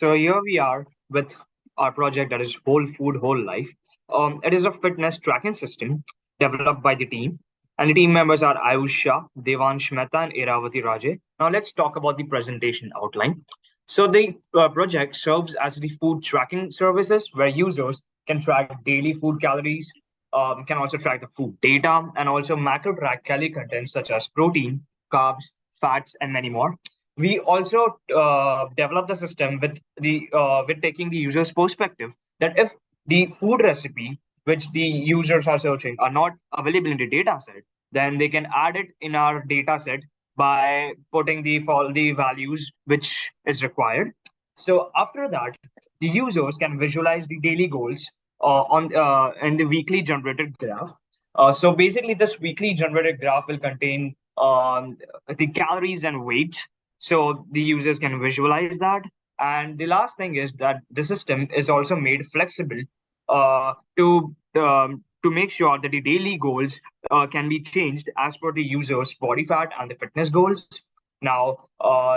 So here we are with our project that is Whole Food, Whole Life. It is a fitness tracking system developed by the team. And the team members are Ayush Shah, Devansh Mehta, and Iravati Raje. Now let's talk about the presentation outline. So the project serves as the food tracking services where users can track daily food calories, can also track the food data, and also macro track calorie contents such as protein, carbs, fats, and many more. We also develop the system with taking the user's perspective that if the food recipe which the users are searching are not available in the data set, then they can add it in our data set by putting the for the values which is required. So after that, the users can visualize the daily goals on in the weekly generated graph. So basically, this weekly generated graph will contain the calories and weight, so the users can visualize that. And the last thing is that the system is also made flexible to make sure that the daily goals can be changed as per the user's body fat and the fitness goals. Now,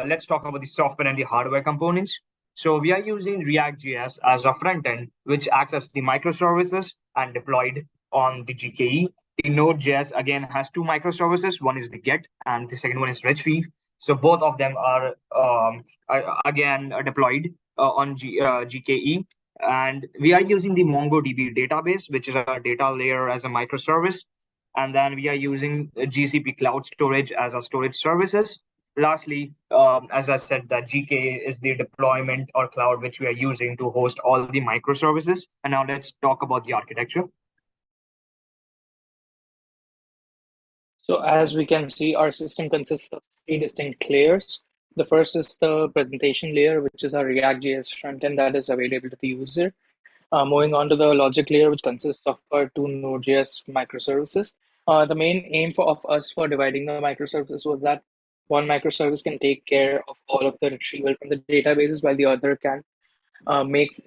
let's talk about the software and the hardware components. So we are using React.js as a front end, which acts as the microservices and deployed on the GKE. The Node.js again has two microservices. One is the get, and the second one is retrieve. So both of them are again deployed on GKE. And we are using the MongoDB database, which is a data layer as a microservice. And then we are using GCP Cloud Storage as our storage services. Lastly, as I said, that GK is the deployment or cloud which we are using to host all the microservices. And now let's talk about the architecture. So as we can see, our system consists of three distinct layers. The first is the presentation layer, which is our React.js frontend that is available to the user. Moving on to the logic layer, which consists of our two Node.js microservices. The main aim of us for dividing the microservices was that one microservice can take care of all of the retrieval from the databases, while the other can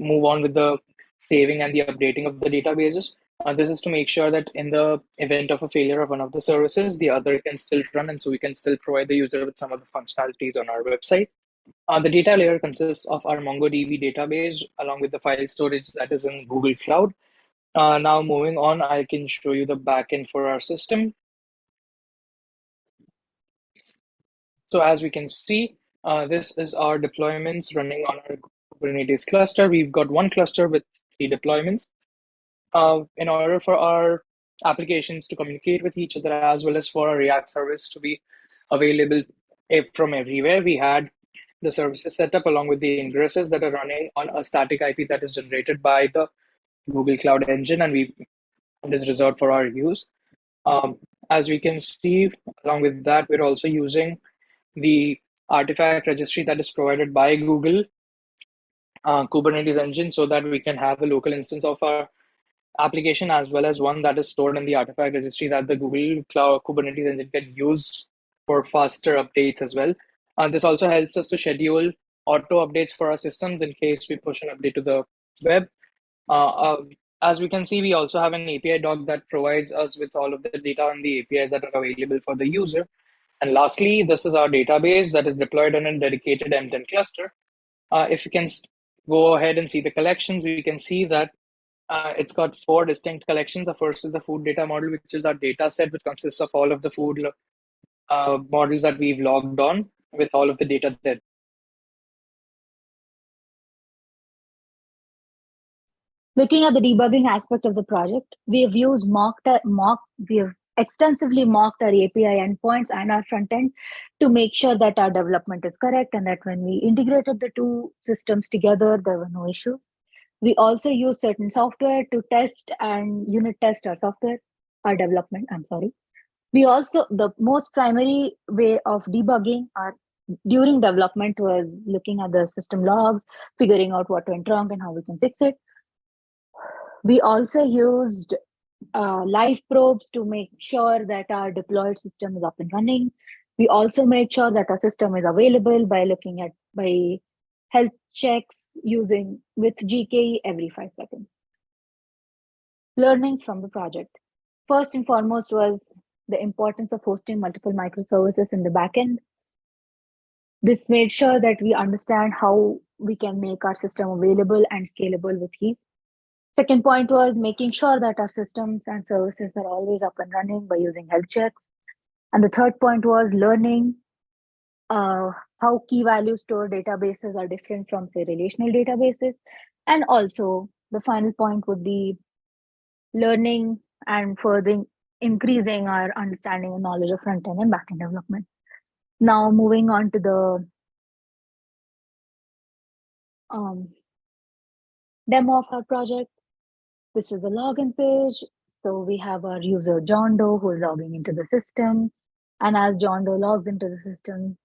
move on with the saving and the updating of the databases. This is to make sure that in the event of a failure of one of the services, the other can still run, and so we can still provide the user with some of the functionalities on our website. The data layer consists of our MongoDB database along with the file storage that is in Google Cloud. Now moving on, I can show you the backend for our system. So as we can see, this is our deployments running on our Kubernetes cluster. We've got one cluster with 3 deployments. In order for our applications to communicate with each other, as well as for our React service to be available from everywhere, we had the services set up along with the ingresses that are running on a static IP that is generated by the Google Cloud Engine, and it is reserved for our use. As we can see, along with that, we're also using the artifact registry that is provided by Google Kubernetes Engine so that we can have a local instance of our application as well as one that is stored in the artifact registry that the Google Cloud Kubernetes Engine can use for faster updates as well. This also helps us to schedule auto updates for our systems in case we push an update to the web. As we can see, we also have an API doc that provides us with all of the data on the APIs that are available for the user. And lastly, this is our database that is deployed on a dedicated M10 cluster. If you can go ahead and see the collections, we can see that it's got 4 distinct collections. The first is the food data model, which is our data set, which consists of all of the food models that we've logged on with all of the data set. Looking at the debugging aspect of the project, we have extensively mocked our API endpoints and our front end to make sure that our development is correct and that when we integrated the two systems together, there were no issues. We also use certain software to test and unit test our development, We also, the most primary way of debugging during development was looking at the system logs, figuring out what went wrong and how we can fix it. We also used live probes to make sure that our deployed system is up and running. We also made sure that our system is available by health checks with GKE every 5 seconds. Learnings from the project. First and foremost was the importance of hosting multiple microservices in the backend. This made sure that we understand how we can make our system available and scalable with ease. Second point was making sure that our systems and services are always up and running by using health checks. And the third point was learning how key value store databases are different from, say, relational databases. And also, the final point would be learning and further increasing our understanding and knowledge of front end and back end development. Now, moving on to the demo of our project. This is the login page. So we have our user John Doe who is logging into the system. And as John Doe logs into the system,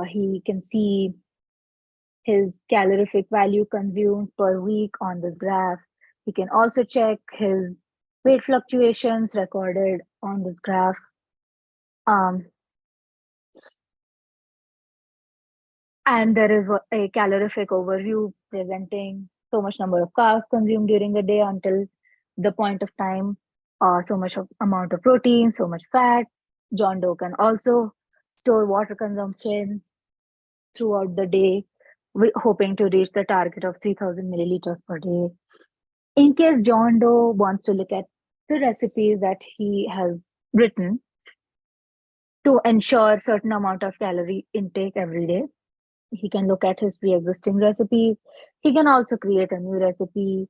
he can see his calorific value consumed per week on this graph. He can also check his weight fluctuations recorded on this graph. And there is a calorific overview presenting so much number of carbs consumed during the day until the point of time, so much of amount of protein, so much fat. John Doe can also store water consumption throughout the day, hoping to reach the target of 3,000 milliliters per day. In case John Doe wants to look at the recipes that he has written to ensure certain amount of calorie intake every day, he can look at his pre-existing recipes. He can also create a new recipe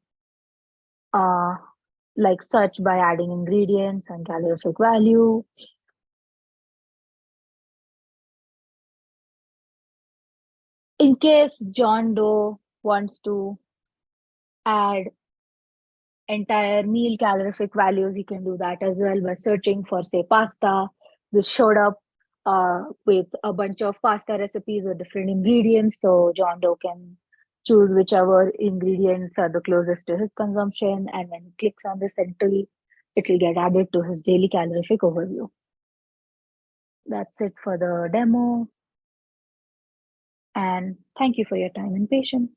like such by adding ingredients and calorific value. In case John Doe wants to add entire meal calorific values, he can do that as well by searching for, say, pasta. This showed up with a bunch of pasta recipes with different ingredients. So John Doe can choose whichever ingredients are the closest to his consumption. And when he clicks on this, it will get added to his daily calorific overview. That's it for the demo. And thank you for your time and patience.